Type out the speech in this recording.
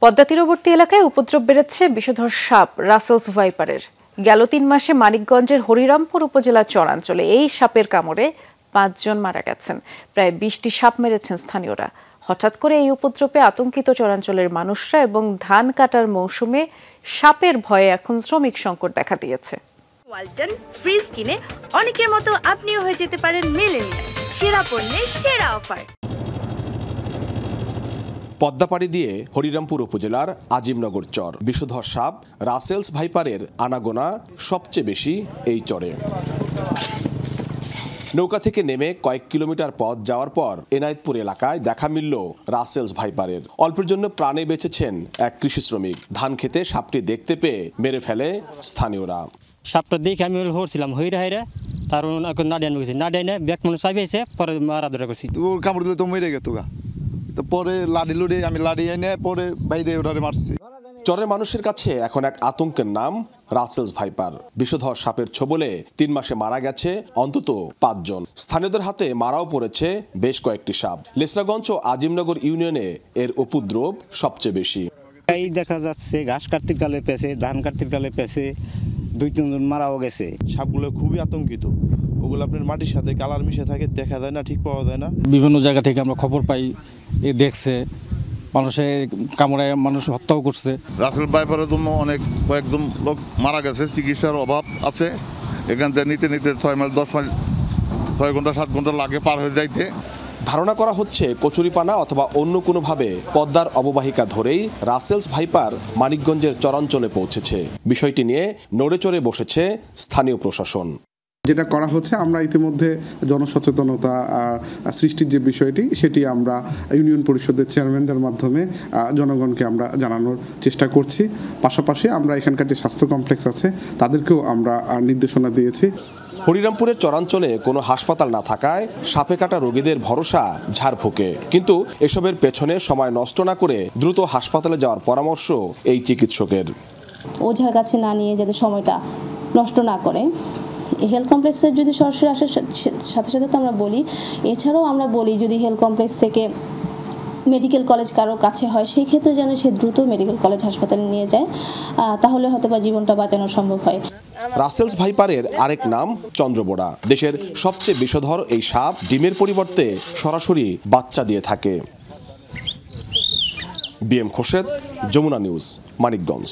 পদ্মা তীরবর্তী এলাকায় উপদ্রব বেড়েছে বিষধর সাপ রাসেলস ভাইপারের। গেল ৩ মাসে মানিকগঞ্জের হরিরামপুর উপজেলার চরাঞ্চলে এই সাপের কামড়ে ৫ জন মারা গেছেন। প্রায় ২০টি সাপ মেরেছেন স্থানীয়রা। হঠাৎ করে এই উপদ্রবে আতঙ্কিত চরাঞ্চলের মানুষরা এবং ধান কাটার মৌসুমে সাপের ভয়ে এখন শ্রমিক সংকট দেখা দিয়েছে। ওয়ালটন ফ্রিজ কিনে অনেকের মতো আপনিও হয়ে যেতে পারেন মিলেনিয়াল। সেরা পণ্যের সেরা অফার। পদ্মা পাড়ি দিয়ে হরিরামপুর উপজেলার আজিমনগর চর। বিষধর সাপ রাসেলস ভাইপারের আনাগোনা সবচেয়ে বেশি এই চরে। নৌকা থেকে নেমে কয়েক কিলোমিটার পথ যাওয়ার পর এনায়েতপুর এলাকায় দেখা মিলল রাসেলস ভাইপারের। অল্পের জন্য প্রাণে বেঁচেছেন এক কৃষি শ্রমিক। ধান খেতে সাপটি দেখতে পেয়ে মেরে ফেলে স্থানীয়রা। সাপটা দেখে আমি হরছিলাম হইরা হাইরা, তার নাডিয়ান গেছি, নাডিয়ানে ব্যাগ মনে চাইছে, পরে মারা ধরা করছি। তোর কামড় দিলে তো মরে গেত গা, তো পরে লাড়ি লুড়ি আমি লাড়ি এনে পরে বাইরে ওটারে মারছি। চরের মানুষের কাছে এখন এক আতঙ্কের নাম রাসেলস ভাইপার। বিষধর সাপের ছোবলে ৩ মাসে মারা গেছে অন্তত ৫ জন। স্থানীয়দের হাতে মারাও পড়েছে বেশ কয়েকটি সাপ। লেসরাগঞ্জ ও আজিমনগর ইউনিয়নে এর উপদ্রব সবচেয়ে বেশি। এই দেখা যাচ্ছে ঘাস কাটতে কালে পেছে, ধান কাটতে কালে পেছে, ২-৩ জন মারাও গেছে। সাপগুলো খুবই আতঙ্কিত, ওগুলো আপনার মাটির সাথে কালার মিশে থাকে, দেখা যায় না, ঠিক পাওয়া যায় না। বিভিন্ন জায়গা থেকে আমরা খবর পাই, দেখছে মানুষে কামড়ে মানুষ হত্যাও করছে। রাসেল ভাইপারের জন্য কয়েকজন লোক মারা গেছে, চিকিৎসার অভাব আছে। এখান থেকে নিতে নিতে 6 মাইল 10 মাইল 6 ঘন্টা 7 ঘন্টা লাগে পার হয়ে যাইতে। ধারণা করা হচ্ছে কচুরিপানা অথবা অন্য কোনোভাবে পদ্মার অববাহিকা ধরেই রাসেলস ভাইপার মানিকগঞ্জের চরাঞ্চলে পৌঁছেছে। বিষয়টি নিয়ে নড়েচড়ে বসেছে স্থানীয় প্রশাসন। যেটা করা হচ্ছে, আমরা ইতিমধ্যে জনসচেতনতা সৃষ্টির যে বিষয়টি সেটি আমরা ইউনিয়ন পরিষদের চেয়ারম্যানদের মাধ্যমে জনগণকে আমরা জানানোর চেষ্টা করছি। পাশাপাশি আমরা এখানকার যে স্বাস্থ্য কমপ্লেক্স আছে তাদেরকেও আমরা নির্দেশনা দিয়েছি। হরিরামপুরের চরাঞ্চলে কোনো হাসপাতাল না থাকায় সাপে কাটা রোগীদের ভরসা ঝাড়ফুঁকে। কিন্তু এসবের পেছনে সময় নষ্ট না করে দ্রুত হাসপাতালে যাওয়ার পরামর্শ এই চিকিৎসকের। ওঝার কাছে না নিয়ে যাতে সময়টা নষ্ট না করে, হেলথ কমপ্লেক্সের যদি সরাসরি আসার সাথে সাথে তো আমরা বলি, এছাড়াও আমরা বলি যদি হেলথ কমপ্লেক্স থেকে মেডিকেল কলেজ কারো কাছে হয়, সেই ক্ষেত্রে যেন সে দ্রুত মেডিকেল কলেজ হাসপাতালে নিয়ে যায়, তাহলে হয়তো বা জীবনটা বাঁচানো সম্ভব হয়। রাসেলস ভাইপারের আরেক নাম চন্দ্রবোড়া। দেশের সবচেয়ে বিষধর এই সাপ ডিমের পরিবর্তে সরাসরি বাচ্চা দিয়ে থাকে। BM Khorshed, Jamuna News, Manikganj.